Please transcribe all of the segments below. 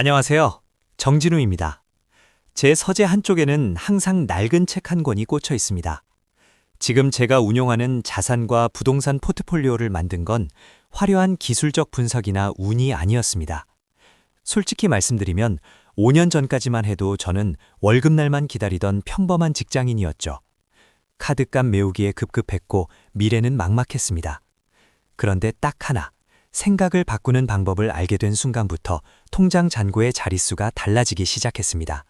안녕하세요. 정진우입니다. 제 서재 한쪽에는 항상 낡은 책 한 권이 꽂혀 있습니다. 지금 제가 운용하는 자산과 부동산 포트폴리오를 만든 건 화려한 기술적 분석이나 운이 아니었습니다. 솔직히 말씀드리면 5년 전까지만 해도 저는 월급날만 기다리던 평범한 직장인이었죠. 카드값 메우기에 급급했고 미래는 막막했습니다. 그런데 딱 하나, 생각을 바꾸는 방법을 알게 된 순간부터 통장 잔고의 자릿수가 달라지기 시작했습니다.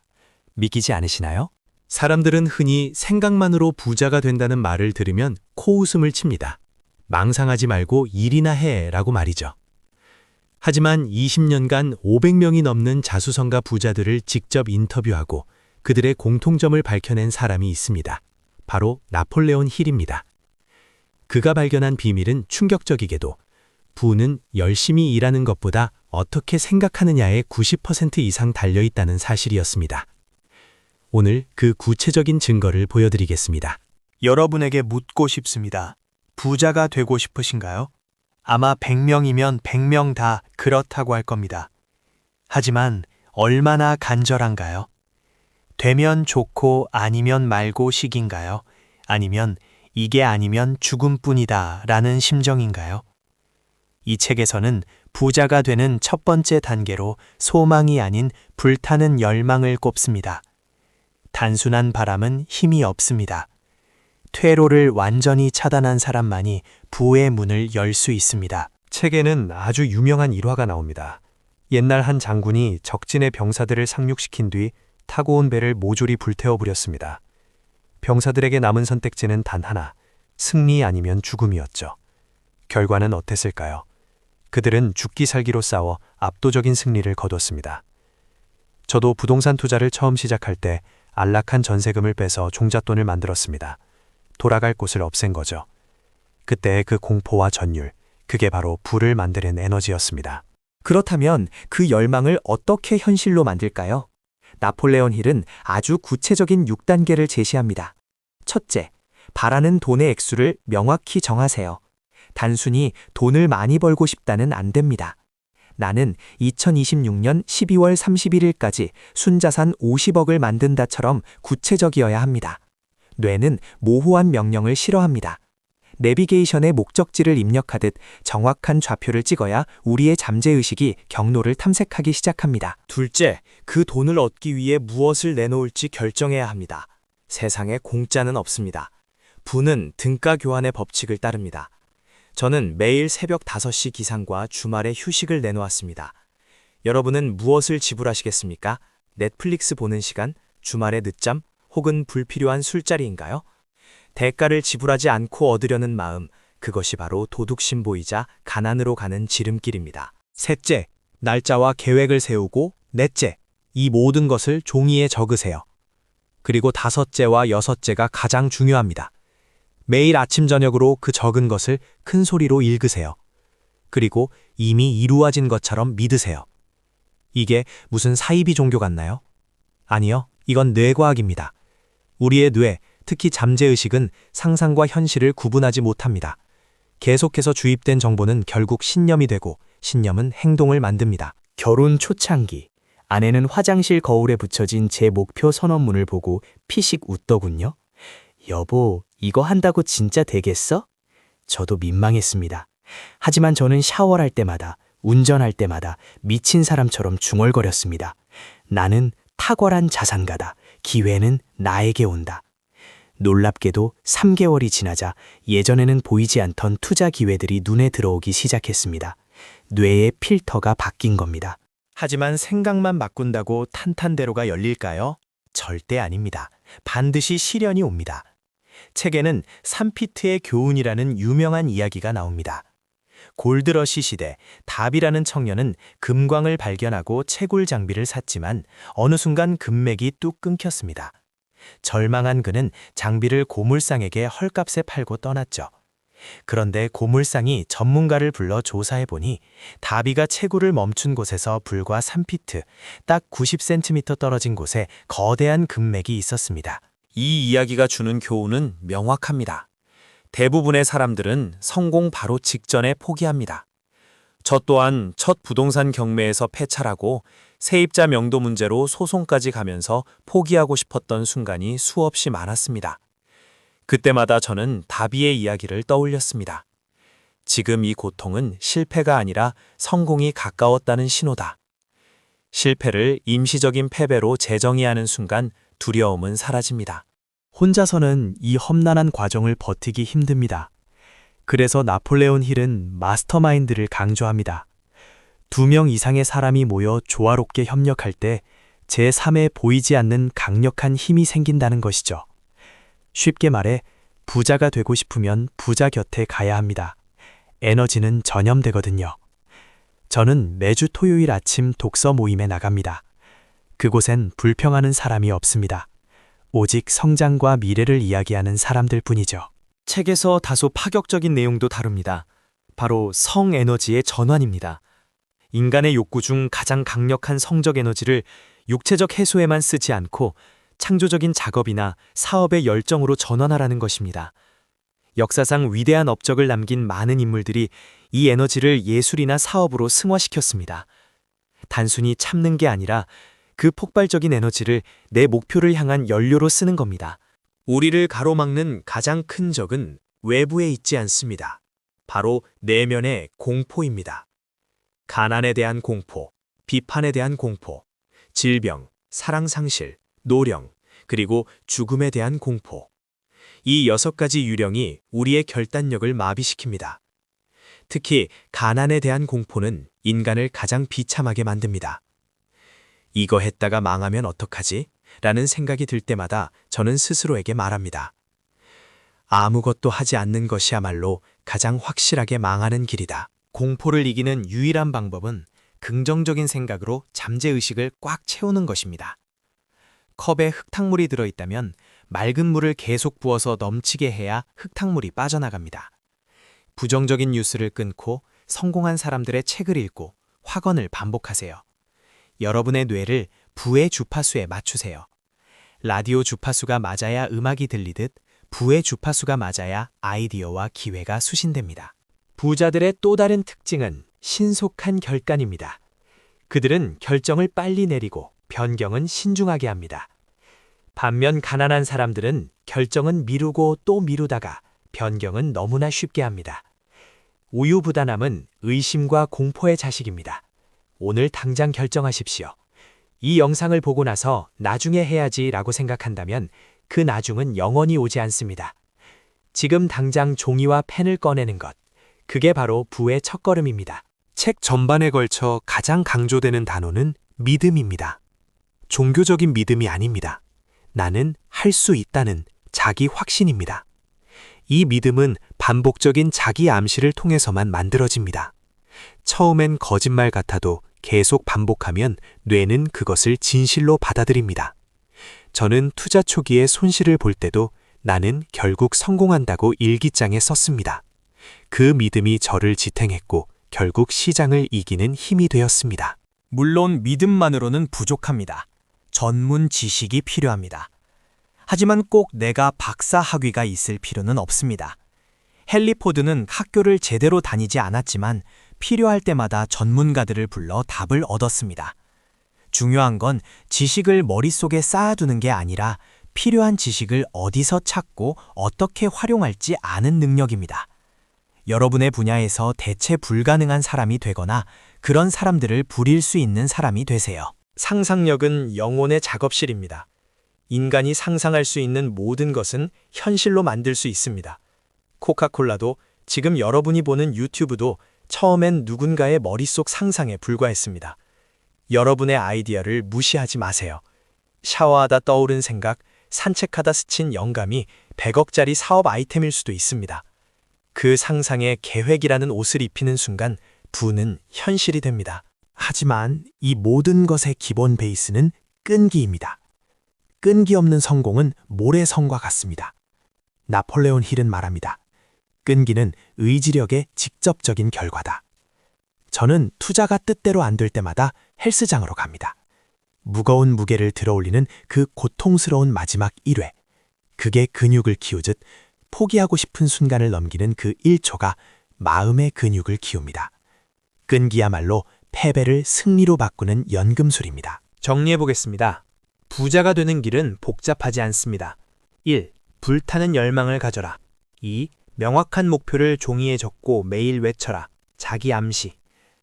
믿기지 않으시나요? 사람들은 흔히 생각만으로 부자가 된다는 말을 들으면 코웃음을 칩니다. 망상하지 말고 일이나 해라고 말이죠. 하지만 20년간 500명이 넘는 자수성가 부자들을 직접 인터뷰하고 그들의 공통점을 밝혀낸 사람이 있습니다. 바로 나폴레온 힐입니다. 그가 발견한 비밀은 충격적이게도 부는 열심히 일하는 것보다 어떻게 생각하느냐에 90% 이상 달려있다는 사실이었습니다. 오늘 그 구체적인 증거를 보여드리겠습니다. 여러분에게 묻고 싶습니다. 부자가 되고 싶으신가요? 아마 100명이면 100명 다 그렇다고 할 겁니다. 하지만 얼마나 간절한가요? 되면 좋고 아니면 말고 식인가요? 아니면 이게 아니면 죽음뿐이다 라는 심정인가요? 이 책에서는 부자가 되는 첫 번째 단계로 소망이 아닌 불타는 열망을 꼽습니다. 단순한 바람은 힘이 없습니다. 퇴로를 완전히 차단한 사람만이 부의 문을 열 수 있습니다. 책에는 아주 유명한 일화가 나옵니다. 옛날 한 장군이 적진의 병사들을 상륙시킨 뒤 타고 온 배를 모조리 불태워버렸습니다. 병사들에게 남은 선택지는 단 하나, 승리 아니면 죽음이었죠. 결과는 어땠을까요? 그들은 죽기 살기로 싸워 압도적인 승리를 거뒀습니다. 저도 부동산 투자를 처음 시작할 때 안락한 전세금을 빼서 종잣돈을 만들었습니다. 돌아갈 곳을 없앤 거죠. 그때 그 공포와 전율, 그게 바로 부를 만드는 에너지였습니다. 그렇다면 그 열망을 어떻게 현실로 만들까요? 나폴레온 힐은 아주 구체적인 6단계를 제시합니다. 첫째, 바라는 돈의 액수를 명확히 정하세요. 단순히 돈을 많이 벌고 싶다는 안 됩니다. 나는 2026년 12월 31일까지 순자산 50억을 만든다처럼 구체적이어야 합니다. 뇌는 모호한 명령을 싫어합니다. 내비게이션에 목적지를 입력하듯 정확한 좌표를 찍어야 우리의 잠재의식이 경로를 탐색하기 시작합니다. 둘째, 그 돈을 얻기 위해 무엇을 내놓을지 결정해야 합니다. 세상에 공짜는 없습니다. 부는 등가 교환의 법칙을 따릅니다. 저는 매일 새벽 5시 기상과 주말에 휴식을 내놓았습니다. 여러분은 무엇을 지불하시겠습니까? 넷플릭스 보는 시간, 주말의 늦잠, 혹은 불필요한 술자리인가요? 대가를 지불하지 않고 얻으려는 마음, 그것이 바로 도둑심보이자 가난으로 가는 지름길입니다. 셋째, 날짜와 계획을 세우고 넷째, 이 모든 것을 종이에 적으세요. 그리고 다섯째와 여섯째가 가장 중요합니다. 매일 아침 저녁으로 그 적은 것을 큰 소리로 읽으세요. 그리고 이미 이루어진 것처럼 믿으세요. 이게 무슨 사이비 종교 같나요? 아니요, 이건 뇌과학입니다. 우리의 뇌, 특히 잠재의식은 상상과 현실을 구분하지 못합니다. 계속해서 주입된 정보는 결국 신념이 되고 신념은 행동을 만듭니다. 결혼 초창기, 아내는 화장실 거울에 붙여진 제 목표 선언문을 보고 피식 웃더군요. 여보, 이거 한다고 진짜 되겠어? 저도 민망했습니다. 하지만 저는 샤워할 때마다, 운전할 때마다 미친 사람처럼 중얼거렸습니다. 나는 탁월한 자산가다. 기회는 나에게 온다. 놀랍게도 3개월이 지나자 예전에는 보이지 않던 투자 기회들이 눈에 들어오기 시작했습니다. 뇌의 필터가 바뀐 겁니다. 하지만 생각만 바꾼다고 탄탄대로가 열릴까요? 절대 아닙니다. 반드시 시련이 옵니다. 책에는 3피트의 교훈이라는 유명한 이야기가 나옵니다. 골드러시 시대, 답이라는 청년은 금광을 발견하고 채굴 장비를 샀지만 어느 순간 금맥이 뚝 끊겼습니다. 절망한 그는 장비를 고물상에게 헐값에 팔고 떠났죠. 그런데 고물상이 전문가를 불러 조사해보니 다비가 채굴을 멈춘 곳에서 불과 3피트, 딱 90cm 떨어진 곳에 거대한 금맥이 있었습니다. 이 이야기가 주는 교훈은 명확합니다. 대부분의 사람들은 성공 바로 직전에 포기합니다. 저 또한 첫 부동산 경매에서 패착하고 세입자 명도 문제로 소송까지 가면서 포기하고 싶었던 순간이 수없이 많았습니다. 그때마다 저는 다비의 이야기를 떠올렸습니다. 지금 이 고통은 실패가 아니라 성공이 가까웠다는 신호다. 실패를 임시적인 패배로 재정의하는 순간 두려움은 사라집니다. 혼자서는 이 험난한 과정을 버티기 힘듭니다. 그래서 나폴레온 힐은 마스터마인드를 강조합니다. 2명 이상의 사람이 모여 조화롭게 협력할 때 제3에 보이지 않는 강력한 힘이 생긴다는 것이죠. 쉽게 말해 부자가 되고 싶으면 부자 곁에 가야 합니다. 에너지는 전염되거든요. 저는 매주 토요일 아침 독서 모임에 나갑니다. 그곳엔 불평하는 사람이 없습니다. 오직 성장과 미래를 이야기하는 사람들 뿐이죠. 책에서 다소 파격적인 내용도 다룹니다. 바로 성에너지의 전환입니다. 인간의 욕구 중 가장 강력한 성적 에너지를 육체적 해소에만 쓰지 않고 창조적인 작업이나 사업의 열정으로 전환하라는 것입니다. 역사상 위대한 업적을 남긴 많은 인물들이 이 에너지를 예술이나 사업으로 승화시켰습니다. 단순히 참는 게 아니라 그 폭발적인 에너지를 내 목표를 향한 연료로 쓰는 겁니다. 우리를 가로막는 가장 큰 적은 외부에 있지 않습니다. 바로 내면의 공포입니다. 가난에 대한 공포, 비판에 대한 공포, 질병, 사랑 상실, 노령, 그리고 죽음에 대한 공포. 이 6가지 유령이 우리의 결단력을 마비시킵니다. 특히 가난에 대한 공포는 인간을 가장 비참하게 만듭니다. 이거 했다가 망하면 어떡하지? 라는 생각이 들 때마다 저는 스스로에게 말합니다. 아무것도 하지 않는 것이야말로 가장 확실하게 망하는 길이다. 공포를 이기는 유일한 방법은 긍정적인 생각으로 잠재의식을 꽉 채우는 것입니다. 컵에 흙탕물이 들어있다면 맑은 물을 계속 부어서 넘치게 해야 흙탕물이 빠져나갑니다. 부정적인 뉴스를 끊고 성공한 사람들의 책을 읽고 확언을 반복하세요. 여러분의 뇌를 부의 주파수에 맞추세요. 라디오 주파수가 맞아야 음악이 들리듯 부의 주파수가 맞아야 아이디어와 기회가 수신됩니다. 부자들의 또 다른 특징은 신속한 결단입니다. 그들은 결정을 빨리 내리고 변경은 신중하게 합니다. 반면 가난한 사람들은 결정은 미루고 또 미루다가 변경은 너무나 쉽게 합니다. 우유부단함은 의심과 공포의 자식입니다. 오늘 당장 결정하십시오. 이 영상을 보고 나서 나중에 해야지 라고 생각한다면 그 나중은 영원히 오지 않습니다. 지금 당장 종이와 펜을 꺼내는 것. 그게 바로 부의 첫걸음입니다. 책 전반에 걸쳐 가장 강조되는 단어는 믿음입니다. 종교적인 믿음이 아닙니다. 나는 할 수 있다는 자기 확신입니다. 이 믿음은 반복적인 자기 암시를 통해서만 만들어집니다. 처음엔 거짓말 같아도 계속 반복하면 뇌는 그것을 진실로 받아들입니다. 저는 투자 초기에 손실을 볼 때도 나는 결국 성공한다고 일기장에 썼습니다. 그 믿음이 저를 지탱했고 결국 시장을 이기는 힘이 되었습니다. 물론 믿음만으로는 부족합니다. 전문 지식이 필요합니다. 하지만 꼭 내가 박사 학위가 있을 필요는 없습니다. 헨리 포드는 학교를 제대로 다니지 않았지만 필요할 때마다 전문가들을 불러 답을 얻었습니다. 중요한 건 지식을 머릿속에 쌓아두는 게 아니라 필요한 지식을 어디서 찾고 어떻게 활용할지 아는 능력입니다. 여러분의 분야에서 대체 불가능한 사람이 되거나 그런 사람들을 부릴 수 있는 사람이 되세요. 상상력은 영혼의 작업실입니다. 인간이 상상할 수 있는 모든 것은 현실로 만들 수 있습니다. 코카콜라도 지금 여러분이 보는 유튜브도 처음엔 누군가의 머릿속 상상에 불과했습니다. 여러분의 아이디어를 무시하지 마세요. 샤워하다 떠오른 생각, 산책하다 스친 영감이 100억짜리 사업 아이템일 수도 있습니다. 그 상상에 계획이라는 옷을 입히는 순간 부는 현실이 됩니다. 하지만 이 모든 것의 기본 베이스는 끈기입니다. 끈기 없는 성공은 모래성과 같습니다. 나폴레온 힐은 말합니다. 끈기는 의지력의 직접적인 결과다. 저는 투자가 뜻대로 안 될 때마다 헬스장으로 갑니다. 무거운 무게를 들어올리는 그 고통스러운 마지막 1회. 그게 근육을 키우듯 포기하고 싶은 순간을 넘기는 그 1초가 마음의 근육을 키웁니다. 끈기야말로 패배를 승리로 바꾸는 연금술입니다. 정리해 보겠습니다. 부자가 되는 길은 복잡하지 않습니다. 1. 불타는 열망을 가져라. 2. 명확한 목표를 종이에 적고 매일 외쳐라. 자기 암시.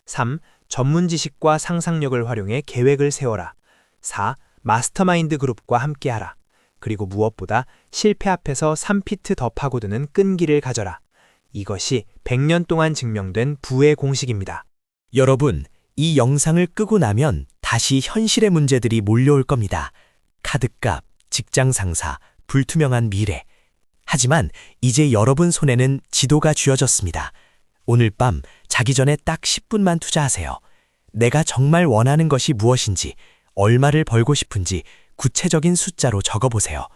3. 전문 지식과 상상력을 활용해 계획을 세워라. 4. 마스터마인드 그룹과 함께하라. 그리고 무엇보다 실패 앞에서 3피트 더 파고드는 끈기를 가져라. 이것이 100년 동안 증명된 부의 공식입니다. 여러분, 이 영상을 끄고 나면 다시 현실의 문제들이 몰려올 겁니다. 카드값, 직장 상사, 불투명한 미래. 하지만 이제 여러분 손에는 지도가 쥐어졌습니다. 오늘 밤 자기 전에 딱 10분만 투자하세요. 내가 정말 원하는 것이 무엇인지, 얼마를 벌고 싶은지 구체적인 숫자로 적어보세요.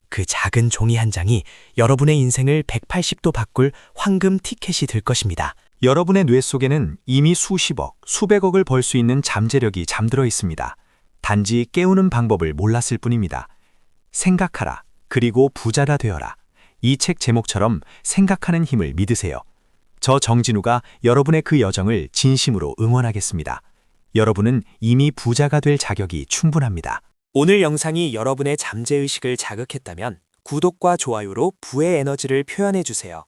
그 작은 종이 한 장이 여러분의 인생을 180도 바꿀 황금 티켓이 될 것입니다. 여러분의 뇌 속에는 이미 수십억, 수백억을 벌 수 있는 잠재력이 잠들어 있습니다. 단지 깨우는 방법을 몰랐을 뿐입니다. 생각하라, 그리고 부자가 되어라. 이 책 제목처럼 생각하는 힘을 믿으세요. 저 정진우가 여러분의 그 여정을 진심으로 응원하겠습니다. 여러분은 이미 부자가 될 자격이 충분합니다. 오늘 영상이 여러분의 잠재의식을 자극했다면 구독과 좋아요로 부의 에너지를 표현해주세요.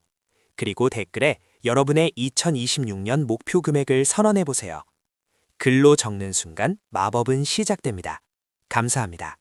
그리고 댓글에 여러분의 2026년 목표 금액을 선언해보세요. 글로 적는 순간 마법은 시작됩니다. 감사합니다.